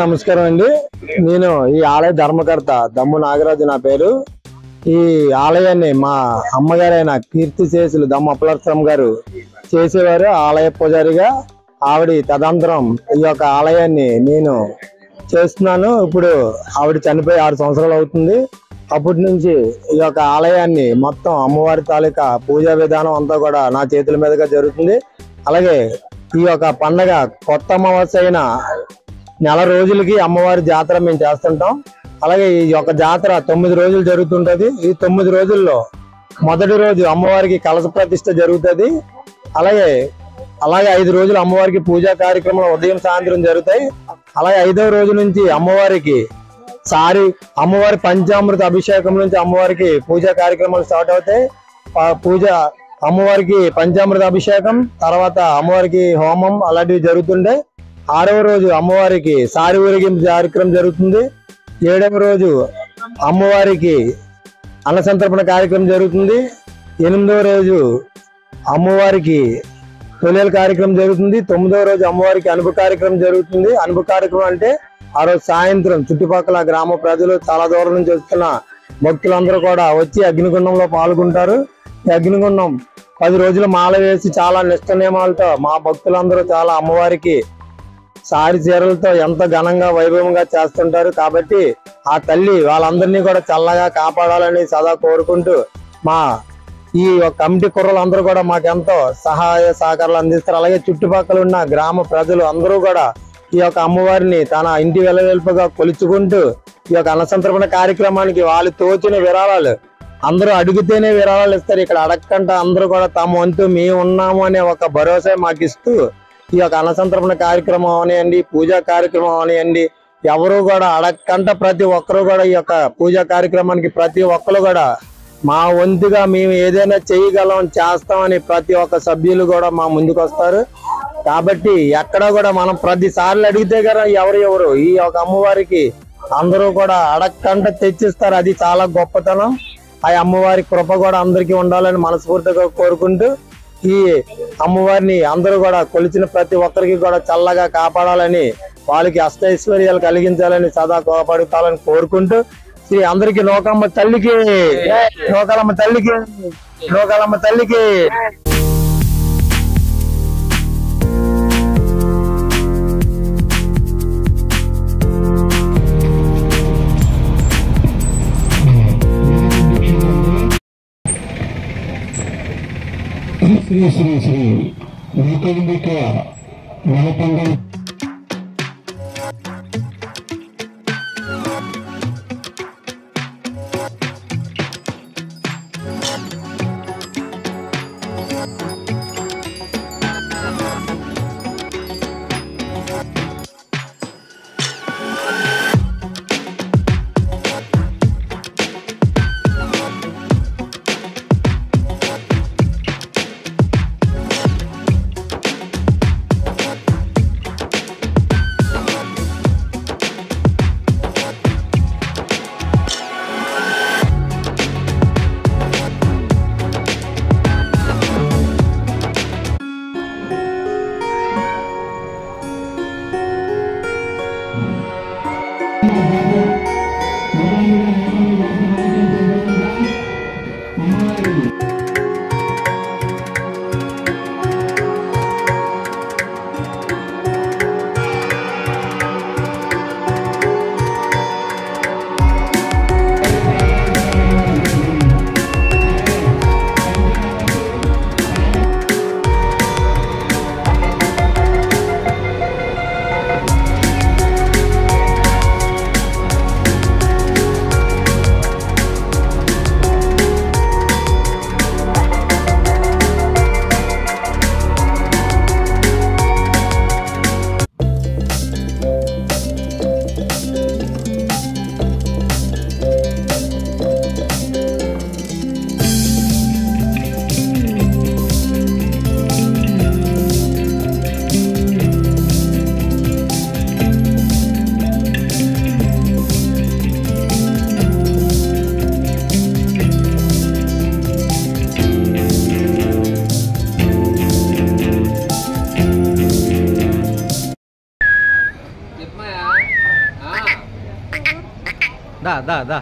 నమస్కారం అండి. నేను ఈ ఆలయ ధర్మకర్త దమ్ము నాగరాజు నా పేరు. ఈ ఆలయాన్ని మా అమ్మగారైన కీర్తిశేషులు దమ్ము అప్పలస్వామి గారు చేసేవారు ఆలయ పూజారిగా. ఆవిడ తదనంతరం ఈ యొక్క ఆలయాన్ని నేను చేస్తున్నాను. ఇప్పుడు ఆవిడ చనిపోయి 6 సంవత్సరాలు అవుతుంది. అప్పటి నుంచి ఈ యొక్క ఆలయాన్ని మొత్తం అమ్మవారి తాలూకా పూజా విధానం అంతా కూడా నా చేతుల మీదుగా జరుగుతుంది. అలాగే ఈ యొక్క పండగ కొత్త అమావాస్య అయిన నెల రోజులకి అమ్మవారి జాతర మేము చేస్తుంటాం. అలాగే ఈ యొక్క జాతర 9 రోజులు జరుగుతుంటది. ఈ 9 రోజుల్లో మొదటి రోజు అమ్మవారికి కలశ ప్రతిష్ఠ జరుగుతుంది. అలాగే 5 రోజులు అమ్మవారికి పూజా కార్యక్రమాలు ఉదయం సాయంత్రం జరుగుతాయి. అలాగే 5వ రోజు నుంచి అమ్మవారికి అమ్మవారి పంచామృత అభిషేకం నుంచి అమ్మవారికి పూజా కార్యక్రమాలు స్టార్ట్ అవుతాయి. అమ్మవారికి పంచామృత అభిషేకం తర్వాత అమ్మవారికి హోమం అలాంటివి జరుగుతుండే. 6వ రోజు అమ్మవారికి సారి ఊరేగింపు కార్యక్రమం జరుగుతుంది. 7వ రోజు అమ్మవారికి అన్నసంతర్పణ కార్యక్రమం జరుగుతుంది. 8వ రోజు అమ్మవారికి తొలేల కార్యక్రమం జరుగుతుంది. 9వ రోజు అమ్మవారికి అనుభవ కార్యక్రమం జరుగుతుంది. అనుభవ కార్యక్రమం అంటే ఆ రోజు సాయంత్రం చుట్టుపక్కల గ్రామ ప్రజలు చాలా దూరం నుంచి వస్తున్న భక్తులందరూ కూడా వచ్చి అగ్నిగుండంలో పాల్గొంటారు. ఈ అగ్నిగుండం 10 రోజులు మాల వేసి చాలా నిష్ట నియమాలతో మా భక్తులందరూ చాలా అమ్మవారికి సారి చీరలతో ఎంత ఘనంగా వైభవంగా చేస్తుంటారు. కాబట్టి ఆ తల్లి వాళ్ళందరినీ కూడా చల్లగా కాపాడాలని సదా కోరుకుంటూ మా ఈ కమిటీ కుర్రలందరూ కూడా మాకెంతో సహాయ సహకారాలు అందిస్తారు. అలాగే చుట్టుపక్కల ఉన్న గ్రామ ప్రజలు అందరూ కూడా ఈ యొక్క అమ్మవారిని తన ఇంటి వెలవెల్పుగా కొలుచుకుంటూ ఈ యొక్క అన్నసంతర్పణ కార్యక్రమానికి వాళ్ళు తోచిన విరాళాలు అందరూ అడిగితేనే విరాళాలు ఇస్తారు. ఇక్కడ అడగకుండా అందరూ కూడా తమ వంతు మేము ఉన్నాము అనే ఒక భరోసా మాకు ఇస్తూ ఈ యొక్క అన్నసంతర్పణ కార్యక్రమం అవనివ్వండి, పూజా కార్యక్రమం అవనివ్వండి, ఎవరు కూడా అడగకుండా ప్రతి ఒక్కరు కూడా ఈ యొక్క పూజా కార్యక్రమానికి ప్రతి ఒక్కరు కూడా మా వంతుగా మేము ఏదైనా చేయగలం చేస్తామని ప్రతి ఒక్క సభ్యులు కూడా మా ముందుకు వస్తారు. కాబట్టి ఎక్కడ కూడా మనం 10 సార్లు అడిగితే కదా ఎవరు ఈ యొక్క అమ్మవారికి అందరూ కూడా అడగకుండా తెచ్చిస్తారు. అది చాలా గొప్పతనం. ఆ అమ్మవారి కృప కూడా అందరికీ ఉండాలని మనస్ఫూర్తిగా కోరుకుంటూ ఈ అమ్మవారిని అందరూ కూడా కొలిచిన ప్రతి ఒక్కరికి కూడా చల్లగా కాపాడాలని వాళ్ళకి అష్టైశ్వర్యాలు కలిగించాలని సదా కాపాడుతాలని కోరుకుంటూ శ్రీ అందరికి నూకాలమ్మ తల్లికి నూకాలమ్మ తల్లికి నూకాలమ్మ తల్లికి శ్రీ శ్రీ శ్రీ నూకాంబిక వనపంగ దా దా దా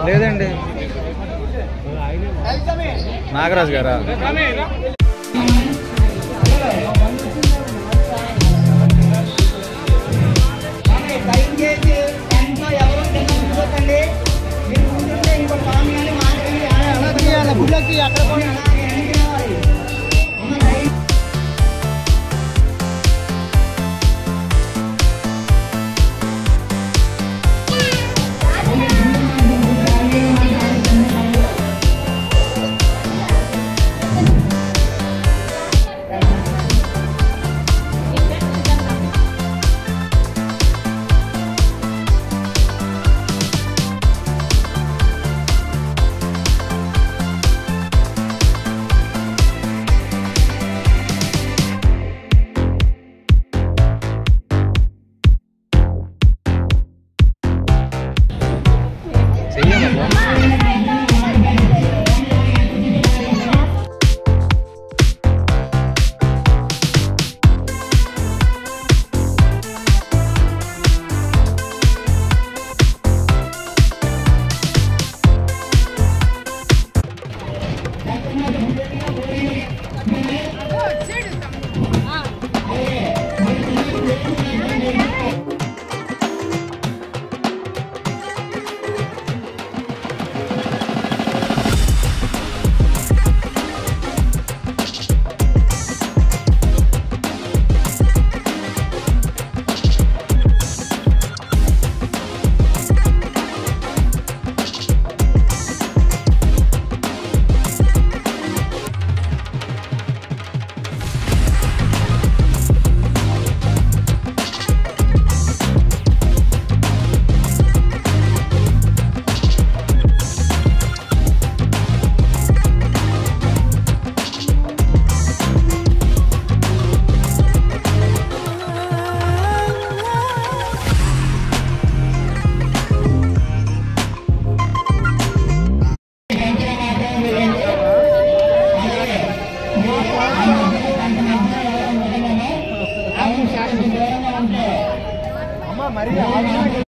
లేదండి నాగరాజు గారా దూరంగా ఉంటే